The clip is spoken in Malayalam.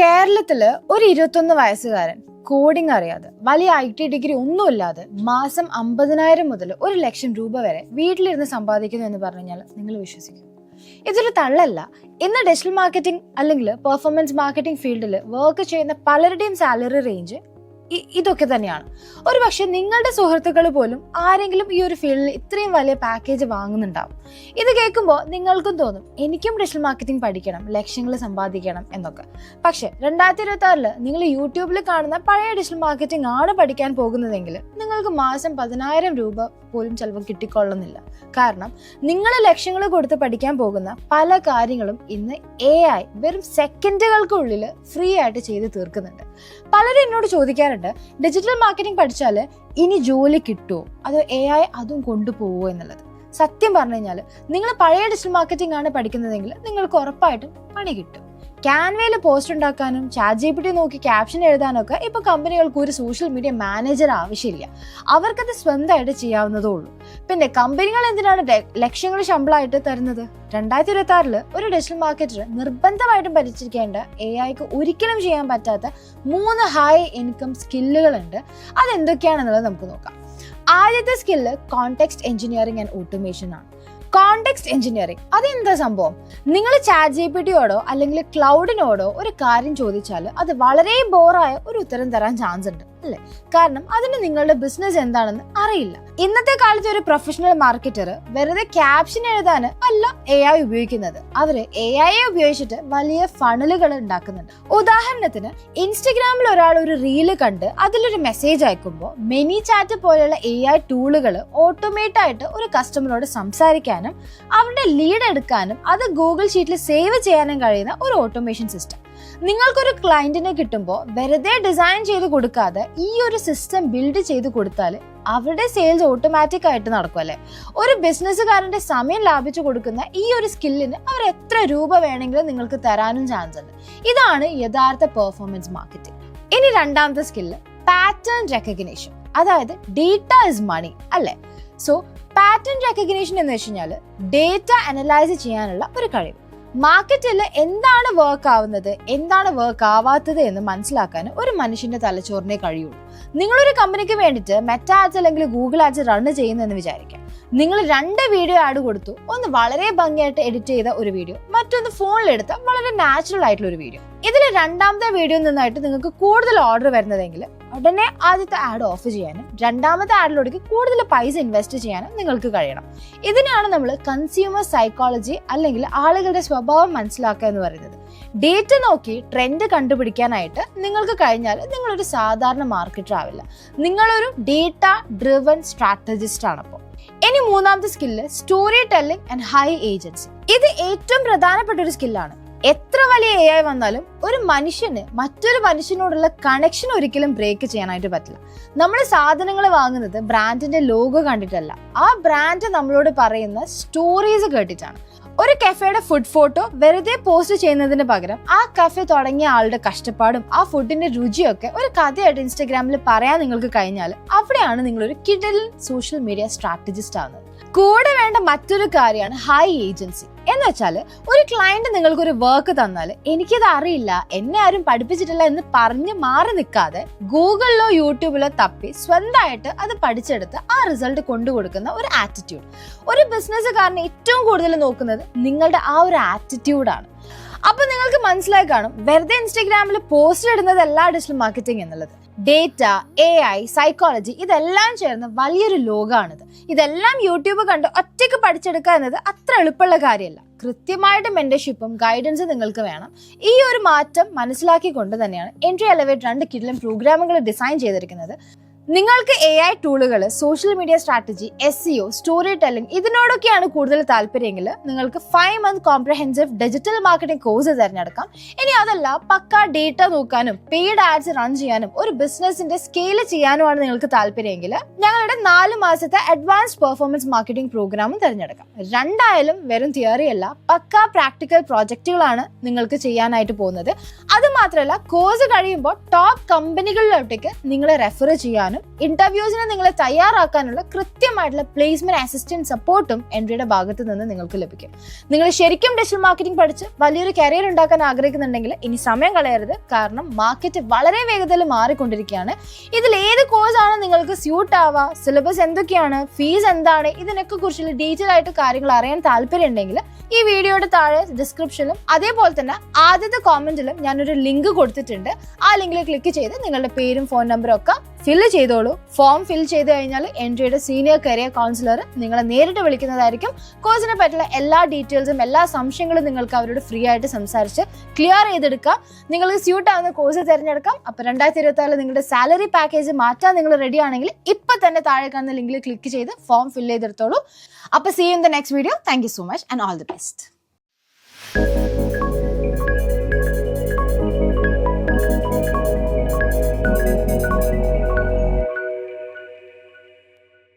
കേരളത്തില് ഒരു 21 വയസ്സുകാരൻ കോഡിംഗ് അറിയാതെ വലിയ IT ഡിഗ്രി ഒന്നുമില്ലാതെ മാസം 50,000 മുതൽ 1,00,000 രൂപ വരെ വീട്ടിലിരുന്ന് സമ്പാദിക്കുന്നു എന്ന് പറഞ്ഞാൽ നിങ്ങൾ വിശ്വസിക്കും? ഇതൊരു തള്ളല്ല. ഇന്ന് ഡിജിറ്റൽ മാർക്കറ്റിംഗ് അല്ലെങ്കിൽ പെർഫോമൻസ് മാർക്കറ്റിംഗ് ഫീൽഡിൽ വർക്ക് ചെയ്യുന്ന പലരുടെയും സാലറി റേഞ്ച് ഇതൊക്കെ തന്നെയാണ്. ഒരു പക്ഷെ നിങ്ങളുടെ സുഹൃത്തുക്കൾ പോലും ആരെങ്കിലും ഈ ഒരു ഫീൽഡിൽ ഇത്രയും വലിയ പാക്കേജ് വാങ്ങുന്നുണ്ടാവും. ഇത് കേൾക്കുമ്പോൾ നിങ്ങൾക്കും തോന്നും എനിക്കും ഡിജിറ്റൽ മാർക്കറ്റിംഗ് പഠിക്കണം, ലക്ഷ്യങ്ങൾ സമ്പാദിക്കണം എന്നൊക്കെ. പക്ഷെ 2026 നിങ്ങൾ യൂട്യൂബിൽ കാണുന്ന പഴയ ഡിജിറ്റൽ മാർക്കറ്റിംഗ് ആണ് പഠിക്കാൻ പോകുന്നതെങ്കിൽ നിങ്ങൾക്ക് മാസം 10,000 രൂപ പോലും ചിലപ്പോൾ കിട്ടിക്കൊള്ളുന്നില്ല. കാരണം നിങ്ങൾ ലക്ഷ്യങ്ങൾ കൊടുത്ത് പഠിക്കാൻ പോകുന്ന പല കാര്യങ്ങളും ഇന്ന് AI വെറും സെക്കൻഡുകൾക്കുള്ളിൽ ഫ്രീ ആയിട്ട് ചെയ്ത് തീർക്കുന്നുണ്ട്. പലരും എന്നോട് ചോദിക്കാറുണ്ട്, ഡിജിറ്റൽ മാർക്കറ്റിംഗ് പഠിച്ചാൽ ഇനി ജോലി കിട്ടുമോ, അതോ AI അതും കൊണ്ടുപോകുമോ എന്നുള്ളത്. സത്യം പറഞ്ഞു കഴിഞ്ഞാൽ നിങ്ങൾ പഴയ ഡിജിറ്റൽ മാർക്കറ്റിംഗ് ആണ് പഠിക്കുന്നതെങ്കിൽ നിങ്ങൾക്ക് ഉറപ്പായിട്ടും പണി കിട്ടും. ക്യാൻവയിൽ പോസ്റ്റ് ഉണ്ടാക്കാനും ChatGPT നോക്കി ക്യാപ്ഷൻ എഴുതാനൊക്കെ ഇപ്പൊ കമ്പനികൾക്ക് ഒരു സോഷ്യൽ മീഡിയ മാനേജർ ആവശ്യമില്ല. അവർക്കത് സ്വന്തമായിട്ട് ചെയ്യാവുന്നതേ ഉള്ളൂ. പിന്നെ കമ്പനികൾ എന്തിനാണ് ലക്ഷങ്ങൾ ശമ്പളമായിട്ട് തരുന്നത്? 2026 ഒരു ഡിജിറ്റൽ മാർക്കറ്റർ നിർബന്ധമായിട്ടും പരിചരിക്കേണ്ട AIക്ക് ഒരിക്കലും ചെയ്യാൻ പറ്റാത്ത 3 ഹൈ ഇൻകം സ്കില്ലുകളുണ്ട്. അതെന്തൊക്കെയാണെന്നുള്ളത് നമുക്ക് നോക്കാം. ആദ്യത്തെ skill context engineering and automation ആണ്. കോണ്ടെക്സ്റ്റ് എഞ്ചിനീയറിംഗ് അതെന്താ സംഭവം? നിങ്ങൾ ChatGPTയോടോ അല്ലെങ്കിൽ ക്ലൗഡിനോടോ ഒരു കാര്യം ചോദിച്ചാൽ അത് വളരെ ബോറായ ഒരു ഉത്തരം തരാൻ ചാൻസ് ഉണ്ട് അല്ലേ? കാരണം അതിന് നിങ്ങളുടെ ബിസിനസ് എന്താണെന്ന് അറിയില്ല. ഇന്നത്തെ കാലത്ത് ഒരു പ്രൊഫഷണൽ മാർക്കറ്റർ വെറുതെ ക്യാപ്ഷൻ എഴുതാൻ അല്ല AI ഉപയോഗിക്കുന്നത്. അവര് AI ഉപയോഗിച്ചിട്ട് വലിയ ഫണലുകൾ ഉണ്ടാക്കുന്നുണ്ട്. ഉദാഹരണത്തിന് ഇൻസ്റ്റഗ്രാമിൽ ഒരാൾ ഒരു റീല് കണ്ട് അതിലൊരു മെസ്സേജ് അയക്കുമ്പോൾ മെനി ചാറ്റ് പോലെയുള്ള AI ടൂളുകൾ ഓട്ടോമേറ്റ് ആയിട്ട് ഒരു കസ്റ്റമറോട് സംസാരിക്കാനും അവരുടെ ലീഡ് എടുക്കാനും അത് ഗൂഗിൾ ഷീറ്റിൽ സേവ് ചെയ്യാനും കഴിയുന്ന ഒരു ഓട്ടോമേഷൻ സിസ്റ്റം. നിങ്ങൾക്കൊരു ക്ലയന്റിനെ കിട്ടുമ്പോൾ വെറുതെ ഡിസൈൻ ചെയ്ത് കൊടുക്കാതെ ഈ ഒരു സിസ്റ്റം ബിൽഡ് ചെയ്ത് കൊടുത്താൽ അവരുടെ സെയിൽസ് ഓട്ടോമാറ്റിക് ആയിട്ട് നടക്കും അല്ലേ? ഒരു ബിസിനസ്സുകാരന്റെ സമയം ലാഭിച്ചു കൊടുക്കുന്ന ഈ ഒരു സ്കില്ലിന് അവർ എത്ര രൂപ വേണമെങ്കിലും നിങ്ങൾക്ക് തരാനും ചാൻസ് ഉണ്ട്. ഇതാണ് യഥാർത്ഥ പെർഫോമൻസ് മാർക്കറ്റിംഗ്. ഇനി രണ്ടാമത്തെ സ്കില്ല് പാറ്റേൺ റെക്കഗ്നിഷൻ, അതായത് ഡേറ്റ ഇസ് മണി അല്ലേ? സോ പാറ്റേൺ റെക്കഗ്നിഷൻ എന്ന് വെച്ച് കഴിഞ്ഞാൽ ഡേറ്റ അനലൈസ് ചെയ്യാനുള്ള ഒരു കഴിവ്. മാർക്കറ്റിൽ എന്താണ് വർക്ക് ആവുന്നത്, എന്താണ് വർക്ക് ആവാത്തത് എന്ന് മനസ്സിലാക്കാൻ ഒരു മനുഷ്യന്റെ തലച്ചോറിനെ കഴിയുള്ളൂ. നിങ്ങളൊരു കമ്പനിക്ക് വേണ്ടിയിട്ട് മെറ്റാ ആഡ്സ് അല്ലെങ്കിൽ ഗൂഗിൾ ആഡ്സ് റൺ ചെയ്യുന്നെന്ന് വിചാരിക്കാം. നിങ്ങൾ 2 വീഡിയോ ആഡ് കൊടുത്തു. ഒന്ന് വളരെ ഭംഗിയായിട്ട് എഡിറ്റ് ചെയ്ത ഒരു വീഡിയോ, മറ്റൊന്ന് ഫോണിലെടുത്ത വളരെ നാച്ചുറൽ ആയിട്ടുള്ള ഒരു വീഡിയോ. ഇതിൽ രണ്ടാമത്തെ വീഡിയോ നിന്നായിട്ട് നിങ്ങൾക്ക് കൂടുതൽ ഓർഡർ വരുന്നതെങ്കിൽ ഉടനെ ആദ്യത്തെ ആഡ് ഓഫ് ചെയ്യാനും രണ്ടാമത്തെ ആഡിലൂടെ കൂടുതൽ പൈസ ഇൻവെസ്റ്റ് ചെയ്യാനും നിങ്ങൾക്ക് കഴിയണം. ഇതിനാണ് നമ്മൾ കൺസ്യൂമർ സൈക്കോളജി അല്ലെങ്കിൽ ആളുകളുടെ സ്വഭാവം മനസ്സിലാക്കുക എന്ന് പറയുന്നത്. ഡേറ്റ നോക്കി ട്രെൻഡ് കണ്ടുപിടിക്കാനായിട്ട് നിങ്ങൾക്ക് കഴിഞ്ഞാൽ നിങ്ങളൊരു സാധാരണ മാർക്കറ്റർ ആവില്ല, നിങ്ങളൊരു ഡേറ്റ ഡ്രിവൺ സ്ട്രാറ്റജിസ്റ്റ് ആണ്. അപ്പോൾ ഇനി മൂന്നാമത്തെ skill story telling and high agency. ഇത് ഏറ്റവും പ്രധാനപ്പെട്ട ഒരു സ്കില്ലാണ്. എത്ര വലിയ AI വന്നാലും ഒരു മനുഷ്യന് മറ്റൊരു മനുഷ്യനോടുള്ള കണക്ഷൻ ഒരിക്കലും ബ്രേക്ക് ചെയ്യാനായിട്ട് പറ്റില്ല. നമ്മൾ സാധനങ്ങൾ വാങ്ങുന്നത് ബ്രാൻഡിന്റെ ലോഗോ കണ്ടിട്ടല്ല, ആ ബ്രാൻഡ് നമ്മളോട് പറയുന്ന സ്റ്റോറീസ് കേട്ടിട്ടാണ്. ഒരു കഫേയുടെ ഫുഡ് ഫോട്ടോ വെറുതെ പോസ്റ്റ് ചെയ്യുന്നതിന് പകരം ആ കഫേ തുടങ്ങിയ ആളുടെ കഷ്ടപ്പാടും ആ ഫുഡിന്റെ രുചിയൊക്കെ ഒരു കഥയായിട്ട് ഇൻസ്റ്റഗ്രാമിൽ പറയാൻ നിങ്ങൾക്ക് കഴിഞ്ഞാൽ അവിടെയാണ് നിങ്ങളൊരു കിഡിലൻ സോഷ്യൽ മീഡിയ സ്ട്രാറ്റജിസ്റ്റ് ആവുന്നത്. കൂടെ വേണ്ട മറ്റൊരു കാര്യമാണ് ഹൈ ഏജൻസി. എന്ന് വെച്ചാൽ ഒരു ക്ലയന്റ് നിങ്ങൾക്കൊരു വർക്ക് തന്നാൽ എനിക്കത് അറിയില്ല, എന്നെ ആരും പഠിപ്പിച്ചിട്ടില്ല എന്ന് പറഞ്ഞ് മാറി നിൽക്കാതെ ഗൂഗിളിലോ യൂട്യൂബിലോ തപ്പി സ്വന്തമായിട്ട് അത് പഠിച്ചെടുത്ത് ആ റിസൾട്ട് കൊണ്ടുകൊടുക്കുന്ന ഒരു ആറ്റിറ്റ്യൂഡ്. ഒരു ബിസിനസ്സുകാരനെ ഏറ്റവും കൂടുതൽ നോക്കുന്നത് നിങ്ങളുടെ ആ ഒരു ആറ്റിറ്റ്യൂഡാണ്. അപ്പൊ നിങ്ങൾക്ക് മനസ്സിലായി കാണും, വെറുതെ ഇൻസ്റ്റഗ്രാമിൽ പോസ്റ്റ് ഇടുന്നതല്ല ഡിജിറ്റൽ മാർക്കറ്റിംഗ് എന്നുള്ളത്. ഡേറ്റ, AI, സൈക്കോളജി ഇതെല്ലാം ചേർന്ന് വലിയൊരു ലോകമാണിത്. ഇതെല്ലാം യൂട്യൂബ് കണ്ട് ഒറ്റയ്ക്ക് പഠിച്ചെടുക്കുക എന്നത് അത്ര എളുപ്പമുള്ള കാര്യമല്ല. കൃത്യമായിട്ട് മെന്റർഷിപ്പും ഗൈഡൻസും നിങ്ങൾക്ക് വേണം. ഈ ഒരു മാറ്റം മനസ്സിലാക്കിക്കൊണ്ട് തന്നെയാണ് എൻട്രി എലവേറ്റ് 2 കിഡിലൻ പ്രോഗ്രാമുകൾ ഡിസൈൻ ചെയ്തിരിക്കുന്നത്. നിങ്ങൾക്ക് AI ടൂളുകൾ, social media strategy, SEO, storytelling ഇതിനോടൊക്കെയാണ് കൂടുതൽ താല്പര്യമെങ്കിൽ നിങ്ങൾക്ക് 5 month comprehensive digital marketing course തിരഞ്ഞെടുക്കാം. ഇനി അതല്ല പക്ക ഡേറ്റ നോക്കാനും പെയ്ഡ് ആഡ്സ് റൺ ചെയ്യാനും ഒരു ബിസിനസിന്റെ സ്കെയിൽ ചെയ്യാനുമാണ് നിങ്ങൾക്ക് താല്പര്യമെങ്കിൽ ഞങ്ങളുടെ 4 മാസത്തെ അഡ്വാൻസ്ഡ് പെർഫോമൻസ് മാർക്കറ്റിംഗ് പ്രോഗ്രാമും തിരഞ്ഞെടുക്കാം. രണ്ടായാലും വെറും തിയറി അല്ല, പക്ക പ്രാക്ടിക്കൽ പ്രോജക്റ്റുകളാണ് നിങ്ങൾക്ക് ചെയ്യാനായിട്ട് പോകുന്നത്. അത് മാത്രമല്ല കോഴ്സ് കഴിയുമ്പോൾ ടോപ്പ് കമ്പനികളിലോട്ടേക്ക് നിങ്ങളെ റെഫർ ചെയ്യാൻ കൊടുക്കാനും ഇന്റർവ്യൂസിന് നിങ്ങളെ തയ്യാറാക്കാനുള്ള കൃത്യമായിട്ടുള്ള പ്ലേസ്മെന്റ് അസിസ്റ്റന്റ് സപ്പോർട്ടും എൻട്രിയുടെ ഭാഗത്ത് നിന്ന് നിങ്ങൾക്ക് ലഭിക്കും. നിങ്ങൾ ശരിക്കും ഡിജിറ്റൽ മാർക്കറ്റിംഗ് പഠിച്ച് വലിയൊരു കരിയർ ഉണ്ടാക്കാൻ ആഗ്രഹിക്കുന്നുണ്ടെങ്കിൽ ഇനി സമയം കളയരുത്. കാരണം മാർക്കറ്റ് വളരെ വേഗത്തിൽ മാറിക്കൊണ്ടിരിക്കുകയാണ്. ഇതിൽ ഏത് കോഴ്സാണ് നിങ്ങൾക്ക് സ്യൂട്ട് ആവുക, സിലബസ് എന്തൊക്കെയാണ്, ഫീസ് എന്താണ്, ഇതിനൊക്കെ കുറിച്ചുള്ള ഡീറ്റെയിൽ ആയിട്ട് കാര്യങ്ങൾ അറിയാൻ താല്പര്യം ഉണ്ടെങ്കിൽ ഈ വീഡിയോയുടെ താഴെ ഡിസ്ക്രിപ്ഷനിലും അതേപോലെ തന്നെ ആദ്യത്തെ കോമെന്റിലും ഞാനൊരു ലിങ്ക് കൊടുത്തിട്ടുണ്ട്. ആ ലിങ്കിൽ ക്ലിക്ക് ചെയ്ത് നിങ്ങളുടെ പേരും ഫോൺ നമ്പറും ഒക്കെ ഫില്ല് ചെയ്തോളൂ. ഫോം ഫിൽ ചെയ്ത് കഴിഞ്ഞാൽ എൻട്രിയുടെ സീനിയർ കരിയർ കൗൺസിലർ നിങ്ങളെ നേരിട്ട് വിളിക്കുന്നതായിരിക്കും. കോഴ്സിനെ പറ്റിയുള്ള എല്ലാ ഡീറ്റെയിൽസും എല്ലാ സംശയങ്ങളും നിങ്ങൾക്ക് അവരോട് ഫ്രീ ആയിട്ട് സംസാരിച്ച് ക്ലിയർ ചെയ്തെടുക്കാം. നിങ്ങൾക്ക് സ്യൂട്ട് ആവുന്ന കോഴ്സ് തിരഞ്ഞെടുക്കാം. അപ്പോൾ 2024 നിങ്ങളുടെ സാലറി പാക്കേജ് മാറ്റാൻ നിങ്ങൾ റെഡി ആണെങ്കിൽ ഇപ്പൊ തന്നെ താഴെ കാണുന്ന ലിങ്കിൽ ക്ലിക്ക് ചെയ്ത് ഫോം ഫിൽ ചെയ്തെടുത്തോളൂ. അപ്പോൾ see you in the next video. Thank you so much and all the best.